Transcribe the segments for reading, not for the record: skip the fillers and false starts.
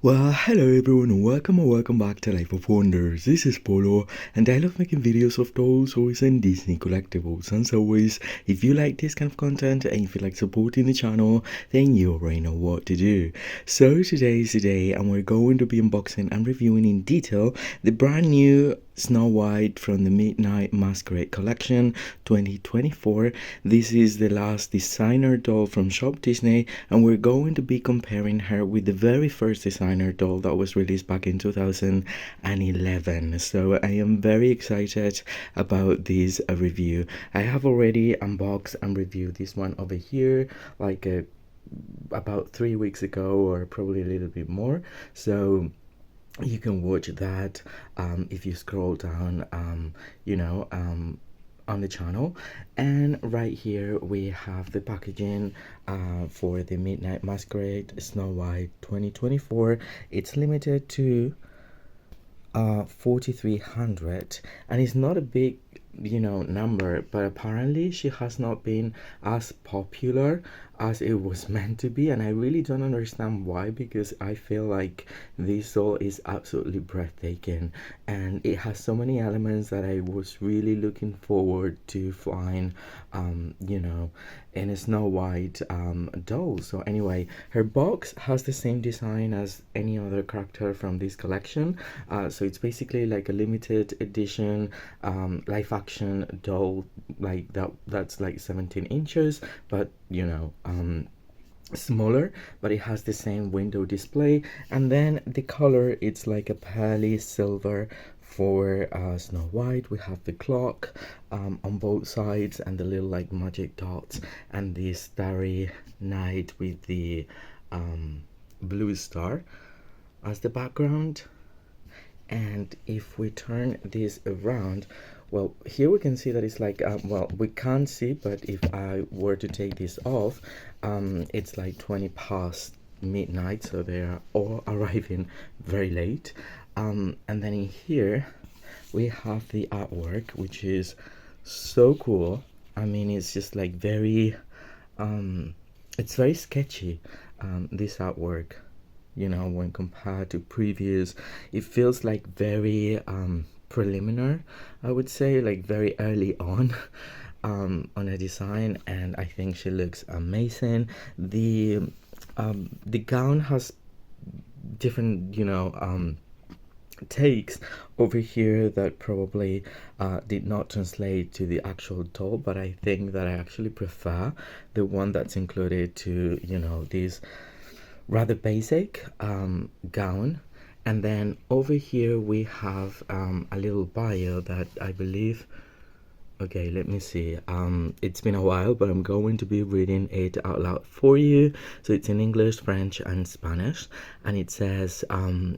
Well, hello everyone, and welcome back to Life of Wonders. This is Polo, and I love making videos of dolls, toys, and Disney collectibles. And as always, if you like this kind of content and if you like supporting the channel, then you already know what to do. So today is the day, and we're going to be unboxing and reviewing in detail the brand new Snow White from the Midnight Masquerade collection 2024. This is the last designer doll from Shop Disney, and we're going to be comparing her with the very first designer doll that was released back in 2011. So I am very excited about this review. I have already unboxed and reviewed this one over here about 3 weeks ago, or probably a little bit more. So you can watch that if you scroll down on the channel. And right here we have the packaging for the Midnight Masquerade Snow White 2024. It's limited to 4,300, and it's not a big number, but apparently she has not been as popular as it was meant to be, and I really don't understand why, because I feel like this doll is absolutely breathtaking, and it has so many elements that I was really looking forward to find in a Snow White doll. So anyway, her box has the same design as any other character from this collection, so it's basically like a limited edition live action doll, like that's like 17 inches, but smaller, but it has the same window display. And then the color, it's like a pearly silver for Snow White. We have the clock on both sides, and the little like magic dots, and the starry night with the blue star as the background. And if we turn this around, well, here we can see that it's like well, we can't see, but if I were to take this off, it's like 20 past midnight, so they are all arriving very late. And then in here we have the artwork, which is so cool. I mean, it's just like very it's very sketchy, this artwork, when compared to previous. It feels like very preliminary, I would say, like very early on a design, and I think she looks amazing. The gown has different takes over here that probably did not translate to the actual doll, but I think that I actually prefer the one that's included to this rather basic gown. And then over here we have a little bio that I believe, okay, let me see, it's been a while, but I'm going to be reading it out loud for you. So it's in English, French, and Spanish, and it says,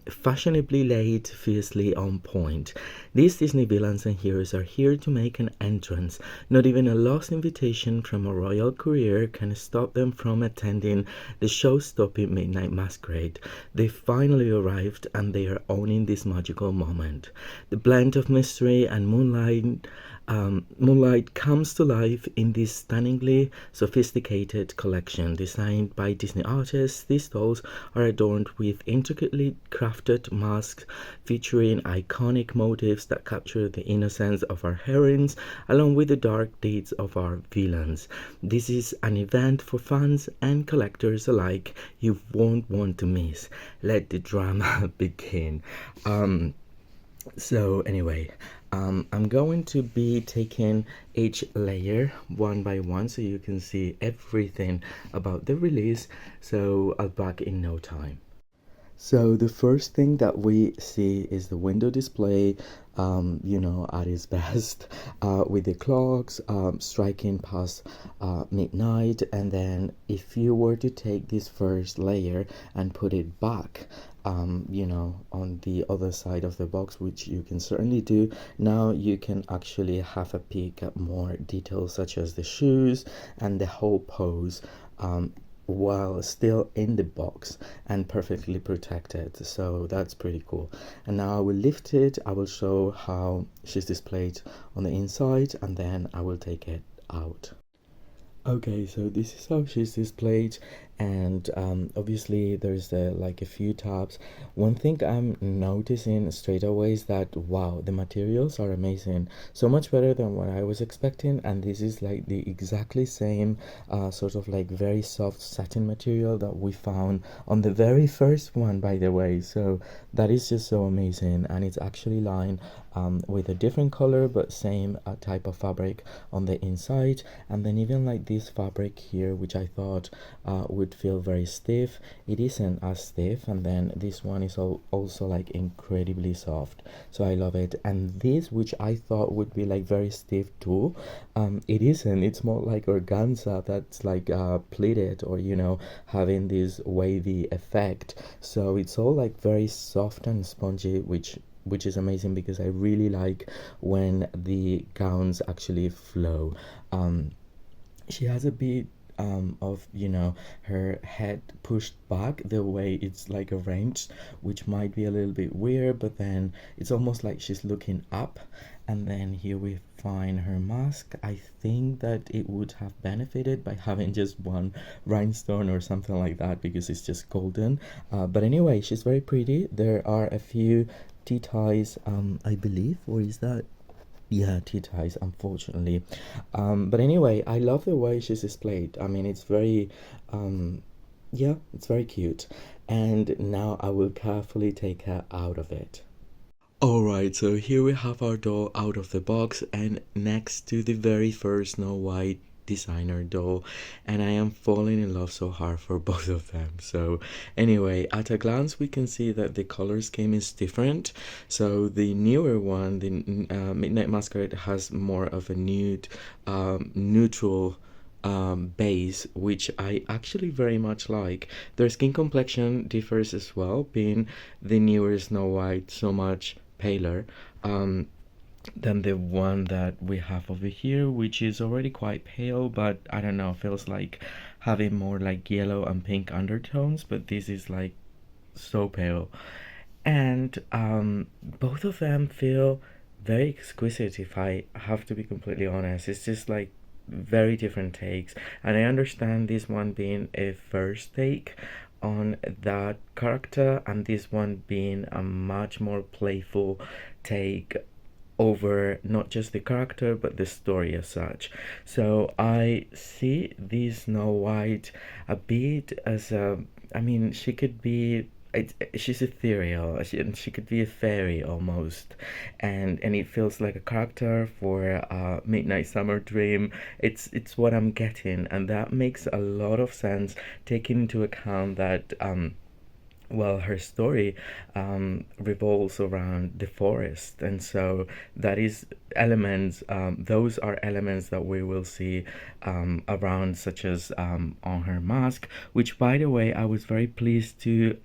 fashionably late, fiercely on point, these Disney villains and heroes are here to make an entrance. Not even a lost invitation from a royal courier can stop them from attending the show-stopping Midnight Masquerade. They finally arrived, and they are owning this magical moment. The blend of mystery and moonlight comes to life in this stunningly sophisticated collection. Designed by Disney artists, these dolls are adorned with intricately crafted masks featuring iconic motifs that capture the innocence of our heroines along with the dark deeds of our villains. This is an event for fans and collectors alike you won't want to miss. Let the drama begin. So anyway, I'm going to be taking each layer one by one so you can see everything about the release. So I'll be back in no time. So the first thing that we see is the window display, at its best, with the clocks striking past midnight. And then if you were to take this first layer and put it back, on the other side of the box, which you can certainly do, now you can actually have a peek at more details such as the shoes and the whole pose, while still in the box and perfectly protected. So that's pretty cool. And now I will lift it, I will show how she's displayed on the inside, and then I will take it out. Okay, so this is how she's displayed, and obviously there's like a few tabs. One thing I'm noticing straight away is that wow, the materials are amazing, so much better than what I was expecting. And this is like the exactly same sort of like very soft satin material that we found on the very first one, by the way. So that is just so amazing, and it's actually lined with a different color but same type of fabric on the inside. And then even like this fabric here, which I thought would feel very stiff, it isn't as stiff. And then this one is also like incredibly soft, so I love it. And this, which I thought would be like very stiff too, it isn't. It's more like organza that's like pleated, or having this wavy effect. So it's all like very soft and spongy, which is amazing because I really like when the gowns actually flow. Um, she has a bit of her head pushed back, the way it's like arranged, which might be a little bit weird, but then it's almost like she's looking up. And then here we find her mask. I think that it would have benefited by having just one rhinestone or something like that, because it's just golden. But anyway, she's very pretty. There are a few tea ties, I believe, or is that, yeah, tea ties, unfortunately. But anyway, I love the way she's displayed. I mean, it's very, yeah, it's very cute. And now I will carefully take her out of it. Alright, so here we have our doll out of the box, and next to the very first Snow White designer doll, and I am falling in love so hard for both of them. So anyway, at a glance we can see that the color scheme is different. So the newer one, the Midnight Masquerade, has more of a nude neutral base, which I actually very much like. Their skin complexion differs as well, being the newer Snow White so much paler than the one that we have over here, which is already quite pale, but I don't know, feels like having more like yellow and pink undertones, but this is like so pale. And both of them feel very exquisite, if I have to be completely honest. It's just like very different takes, and I understand this one being a first take on that character, and this one being a much more playful take over not just the character but the story as such. So I see this Snow White a bit as a, I mean, she could be, she's ethereal, and she could be a fairy almost, and it feels like a character for Midnight Summer Dream. It's what I'm getting, and that makes a lot of sense, taking into account that well, her story revolves around the forest, and so that is elements. Those are elements that we will see around, such as on her mask. Which, by the way, I was very pleased to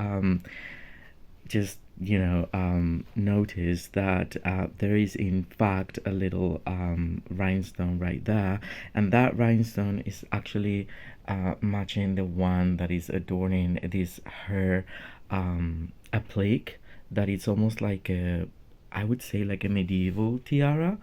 just notice that there is in fact a little rhinestone right there, and that rhinestone is actually matching the one that is adorning this her applique, that it's almost like a, I would say like a medieval tiara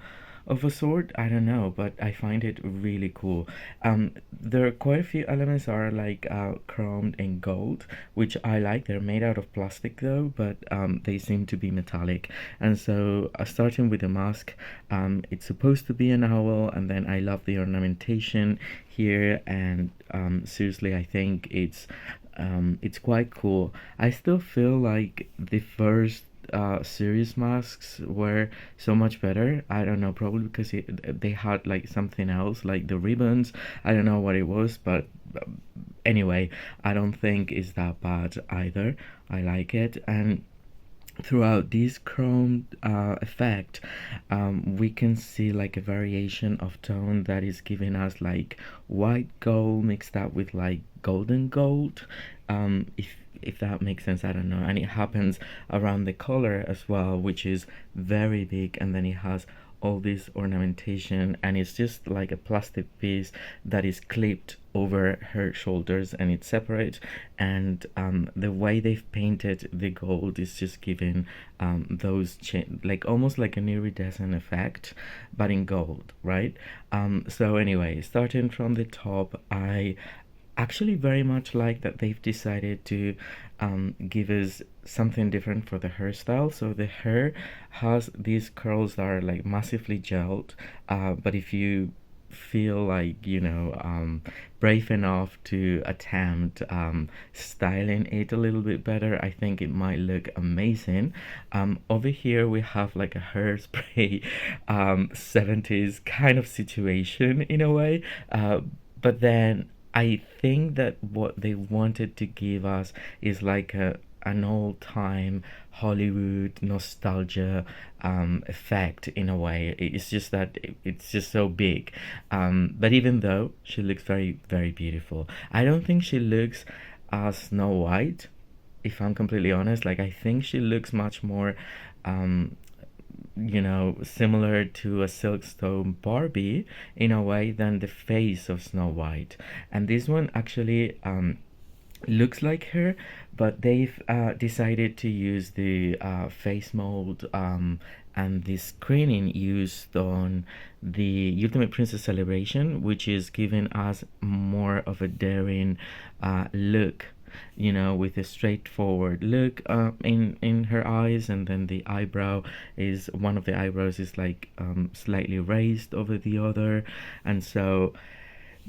of a sort. I don't know, but I find it really cool. There are quite a few elements are like chromed in gold, which I like. They're made out of plastic though, but they seem to be metallic. And so, starting with the mask, it's supposed to be an owl, and then I love the ornamentation here. And seriously, I think it's quite cool. I still feel like the first series masks were so much better. I don't know, probably because they had like something else, like the ribbons. I don't know what it was, but anyway, I don't think it's that bad either. I like it. And throughout this chrome effect, we can see like a variation of tone that is giving us like white gold mixed up with like golden gold, if that makes sense. I don't know. And it happens around the collar as well, which is very big, and then it has all this ornamentation, and it's just like a plastic piece that is clipped over her shoulders, and it's separate. And the way they've painted the gold is just giving those like almost like an iridescent effect, but in gold, right? So anyway, starting from the top, I actually very much like that they've decided to give us something different for the hairstyle. So the hair has these curls that are like massively gelled, but if you feel like, brave enough to attempt styling it a little bit better, I think it might look amazing. Over here we have like a hairspray 70s kind of situation in a way, but then I think that what they wanted to give us is like an old time Hollywood nostalgia effect in a way. It's just that it's just so big. But even though she looks very, very beautiful, I don't think she looks as Snow White, if I'm completely honest. Like, I think she looks much more um, similar to a Silkstone Barbie in a way than the face of Snow White. And this one actually looks like her, but they've decided to use the face mold and the screening used on the Ultimate Princess Celebration, which is giving us more of a daring look, with a straightforward look in her eyes, and then the eyebrow is one of the eyebrows is like slightly raised over the other, and so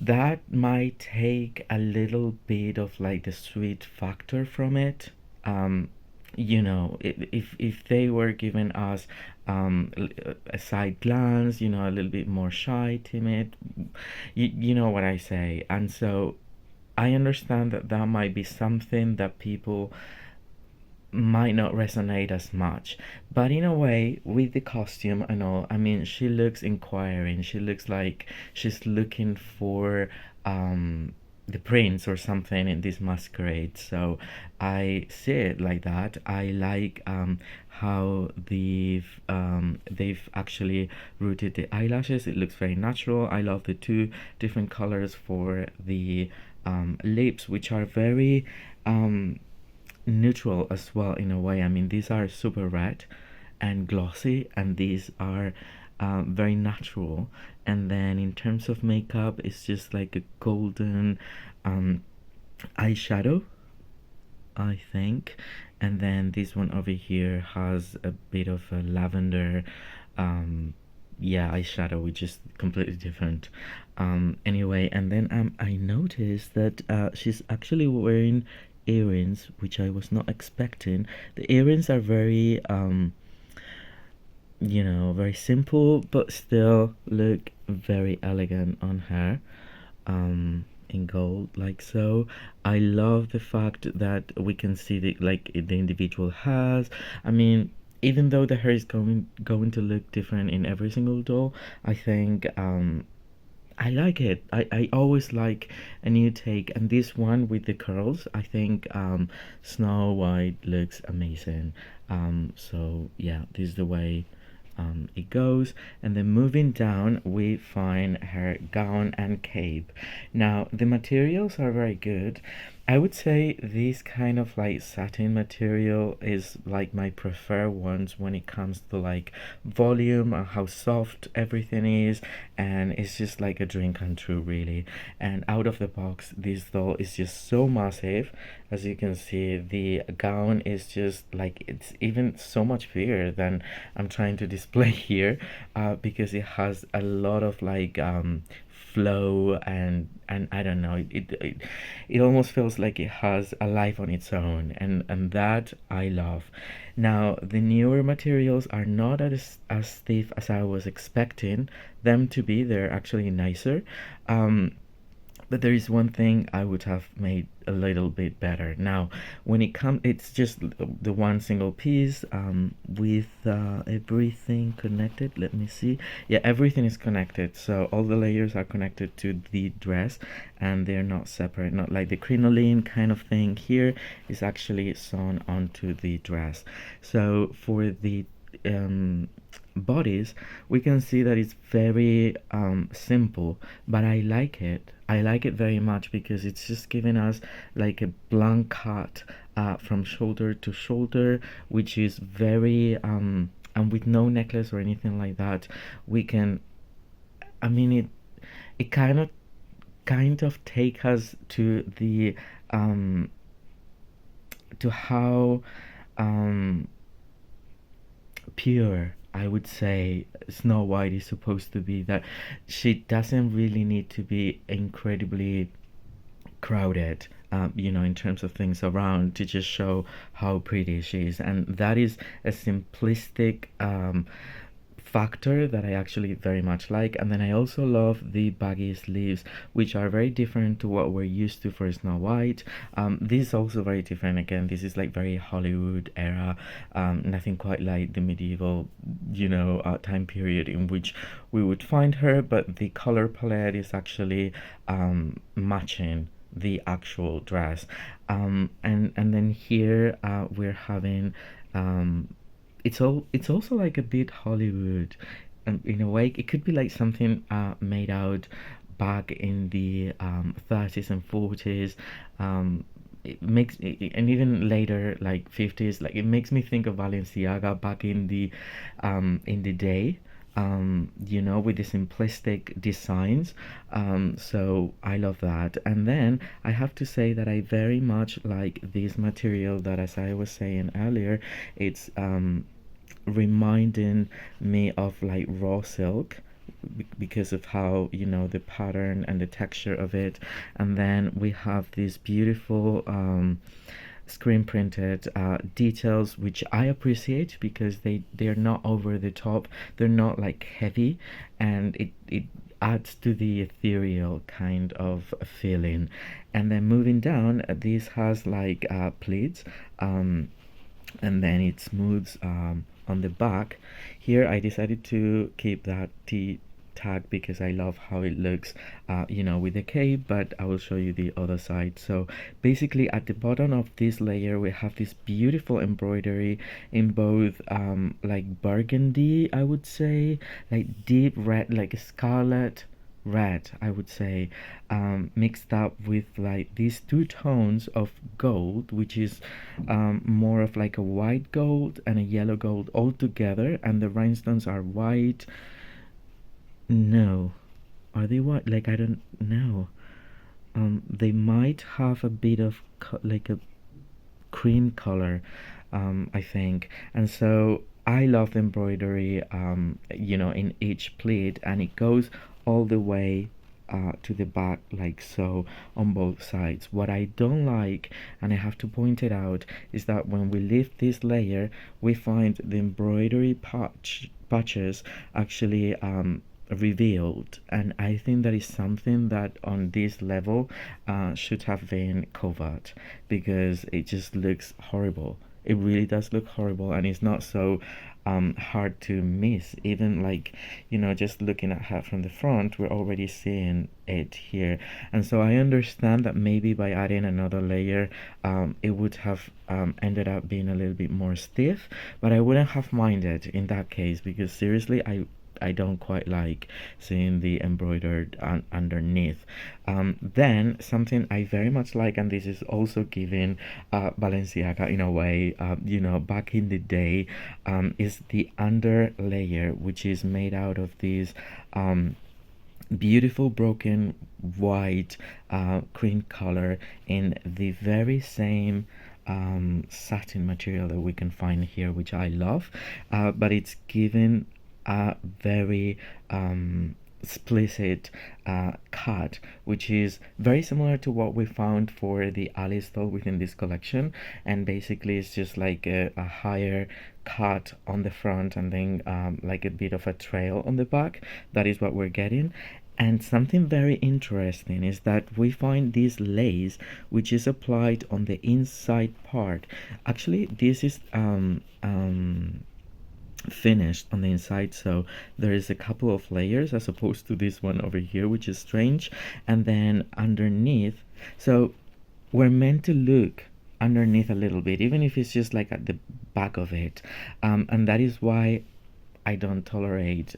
that might take a little bit of like the sweet factor from it. If they were giving us a side glance, a little bit more shy, timid, you know what I say. And so I understand that that might be something that people might not resonate as much. But in a way, with the costume and all, I mean, she looks inquiring. She looks like she's looking for the prince or something in this masquerade. So I see it like that. I like how they've actually rooted the eyelashes. It looks very natural. I love the two different colors for the lips, which are very neutral as well in a way. I mean, these are super red and glossy, and these are very natural. And then in terms of makeup, it's just like a golden um, eyeshadow, I think. And then this one over here has a bit of a lavender yeah, eyeshadow, which is completely different. Anyway, and then I noticed that she's actually wearing earrings, which I was not expecting. The earrings are very very simple, but still look very elegant on her. In gold, like so. I love the fact that we can see the individual has. I mean, even though the hair is going to look different in every single doll, I think I like it. I always like a new take, and this one with the curls, I think Snow White looks amazing. So yeah, this is the way it goes. And then moving down, we find her gown and cape. Now the materials are very good. I would say this kind of like satin material is like my preferred ones when it comes to like volume and how soft everything is, and it's just like a dream come true really. And out of the box, this doll is just so massive. As you can see, the gown is just like, it's even so much bigger than I'm trying to display here, because it has a lot of like flow, and I don't know, it almost feels like it has a life on its own, and that I love. Now the newer materials are not as stiff as I was expecting them to be. They're actually nicer, but there is one thing I would have made a little bit better. Now, when it comes, it's just the one single piece with everything connected. Let me see. Yeah, everything is connected. So all the layers are connected to the dress, and they're not separate. Not like the crinoline kind of thing. Here is actually sewn onto the dress. So for the bodies, we can see that it's very simple, but I like it. I like it very much because it's just giving us like a blank cut from shoulder to shoulder, which is very and with no necklace or anything like that. We can, I mean, it kind of kind of take us um to how um pure I would say Snow White is supposed to be, that she doesn't really need to be incredibly crowded, in terms of things around to just show how pretty she is. And that is a simplistic factor that I actually very much like. And then I also love the baggy sleeves, which are very different to what we're used to for Snow White. This is also very different. Again, this is like very Hollywood era, nothing quite like the medieval, time period in which we would find her, but the color palette is actually matching the actual dress. And then here we're having it's also like a bit Hollywood, in a way. It could be like something made out back in the 30s and 40s. And even later, like 50s, like it makes me think of Balenciaga back in the day. With the simplistic designs. So I love that. And then I have to say that I very much like this material that, as I was saying earlier, it's reminding me of like raw silk, because of how the pattern and the texture of it. And then we have these beautiful screen printed details, which I appreciate because they're not over the top, they're not like heavy, and it adds to the ethereal kind of feeling. And then moving down, this has like pleats, and then it smooths on the back. Here I decided to keep that T tag because I love how it looks, with the cape, but I will show you the other side. So basically at the bottom of this layer we have this beautiful embroidery in both like burgundy, I would say, like deep red, like scarlet red, I would say, mixed up with like these two tones of gold, which is more of like a white gold and a yellow gold all together, and the rhinestones are white. No, are they white? Like, I don't know. They might have a bit of like a cream color, I think. And so I love the embroidery, in each pleat, and it goes all the way to the back, like so, on both sides. What I don't like, and I have to point it out, is that when we lift this layer, we find the embroidery patches actually revealed, and I think that is something that on this level should have been covered, because it just looks horrible. It really does look horrible, and it's not so hard to miss. Even like, just looking at her from the front, we're already seeing it here. And so I understand that maybe by adding another layer, it would have ended up being a little bit more stiff, but I wouldn't have minded in that case, because seriously, I don't quite like seeing the embroidered underneath. Then something I very much like, and this is also giving Balenciaga in a way, back in the day, is the under layer, which is made out of these beautiful broken white cream color in the very same satin material that we can find here, which I love, but it's given a very explicit cut, which is very similar to what we found for the Alice doll within this collection. And basically it's just like a higher cut on the front, and then like a bit of a trail on the back. That is what we're getting. And something very interesting is that we find this lace, which is applied on the inside part. Actually, this is finished on the inside, so there is a couple of layers as opposed to this one over here, which is strange. And then underneath, so we're meant to look underneath a little bit, even if it's just like at the back of it, and that is why I don't tolerate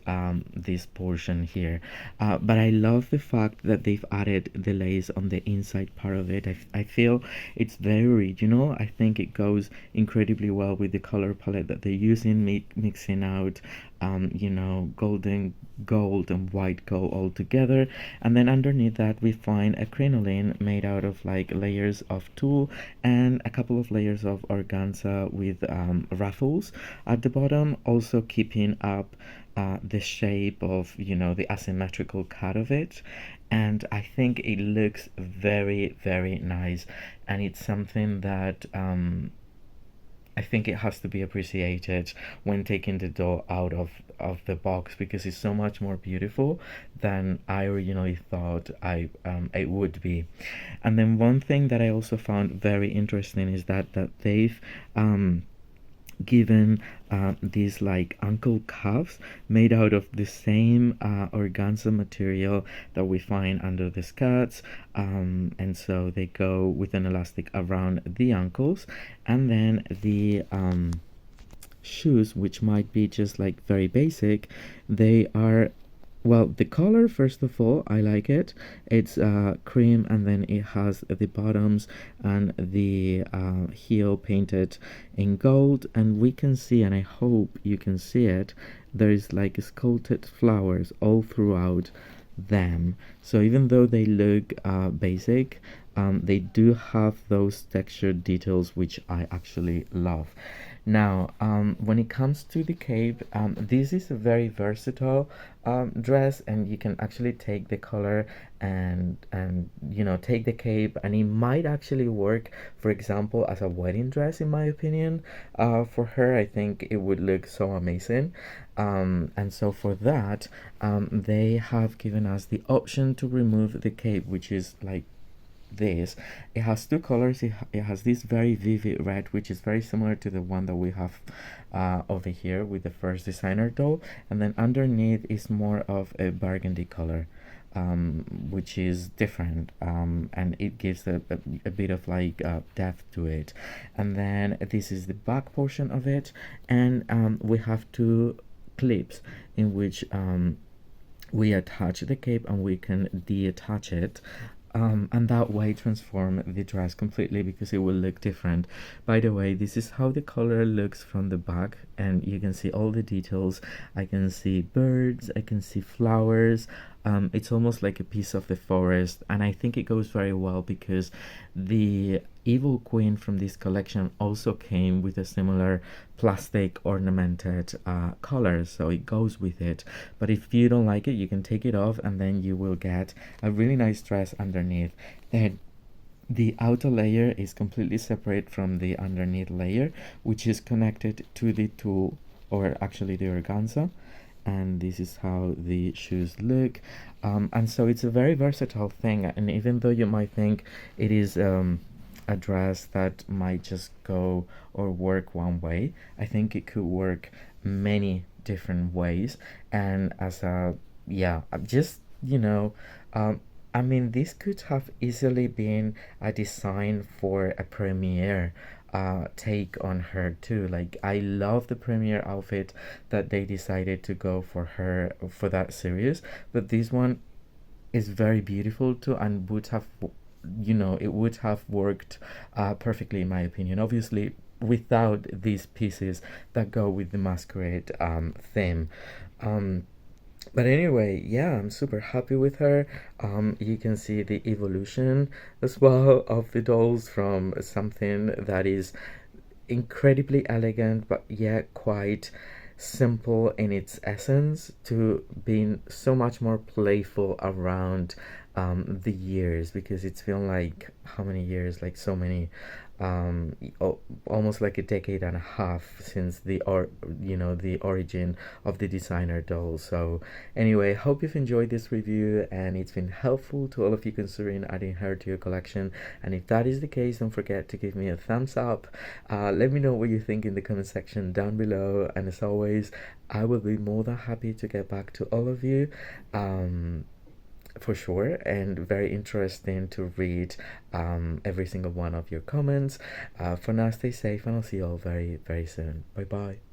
this portion here, but I love the fact that they've added the lace on the inside part of it. I feel it's very original. I think it goes incredibly well with the color palette that they're using, mixing out you know, gold and white go all together. And then underneath that we find a crinoline made out of like layers of tulle and a couple of layers of organza with ruffles at the bottom, also keeping up the shape of, you know, the asymmetrical cut of it. And I think it looks very, very nice, and it's something that I think it has to be appreciated when taking the doll out of the box, because it's so much more beautiful than I originally thought it would be. And then one thing that I also found very interesting is that they've given these like ankle cuffs made out of the same organza material that we find under the skirts, and so they go with an elastic around the ankles. And then the shoes, which might be just like very basic, they are, well, the color, first of all, I like it. It's cream, and then it has the bottoms and the heel painted in gold, and we can see, and I hope you can see it, there is like sculpted flowers all throughout them. So even though they look basic, they do have those textured details which I actually love. Now, when it comes to the cape, this is a very versatile dress, and you can actually take the color and you know, take the cape, and it might actually work, for example, as a wedding dress, in my opinion. For her, I think it would look so amazing. And so for that, they have given us the option to remove the cape, which is like this. It has two colors. It has this very vivid red, which is very similar to the one that we have over here with the first designer doll, and then underneath is more of a burgundy color, which is different, and it gives a bit of like depth to it. And then this is the back portion of it, and we have two clips in which we attach the cape, and we can detach it, and that way transform the dress completely, because it will look different. By the way, this is how the color looks from the back, and you can see all the details. I can see birds, I can see flowers. It's almost like a piece of the forest, and I think it goes very well because the Evil Queen from this collection also came with a similar plastic ornamented color, so it goes with it. But if you don't like it, you can take it off, and then you will get a really nice dress underneath. Then the outer layer is completely separate from the underneath layer, which is connected to the tulle, or actually the organza. And this is how the shoes look, and so it's a very versatile thing. And even though you might think it is a dress that might just go or work one way, I think it could work many different ways. And as a, yeah, just, you know, I mean, this could have easily been a design for a premiere take on her too. Like, I love the premiere outfit that they decided to go for her for that series, but this one is very beautiful too, and would have, you know, it would have worked perfectly, in my opinion, obviously without these pieces that go with the Masquerade theme. But anyway, yeah, I'm super happy with her. You can see the evolution as well of the dolls, from something that is incredibly elegant but yet quite simple in its essence, to being so much more playful around the years, because it's been like, how many years, like so many, almost like a decade and a half since the origin of the designer doll. So anyway, hope you've enjoyed this review and it's been helpful to all of you considering adding her to your collection. And if that is the case, don't forget to give me a thumbs up. Let me know what you think in the comment section down below, and as always, I will be more than happy to get back to all of you, for sure, and very interesting to read every single one of your comments. For now, stay safe, and I'll see you all very, very soon. Bye bye.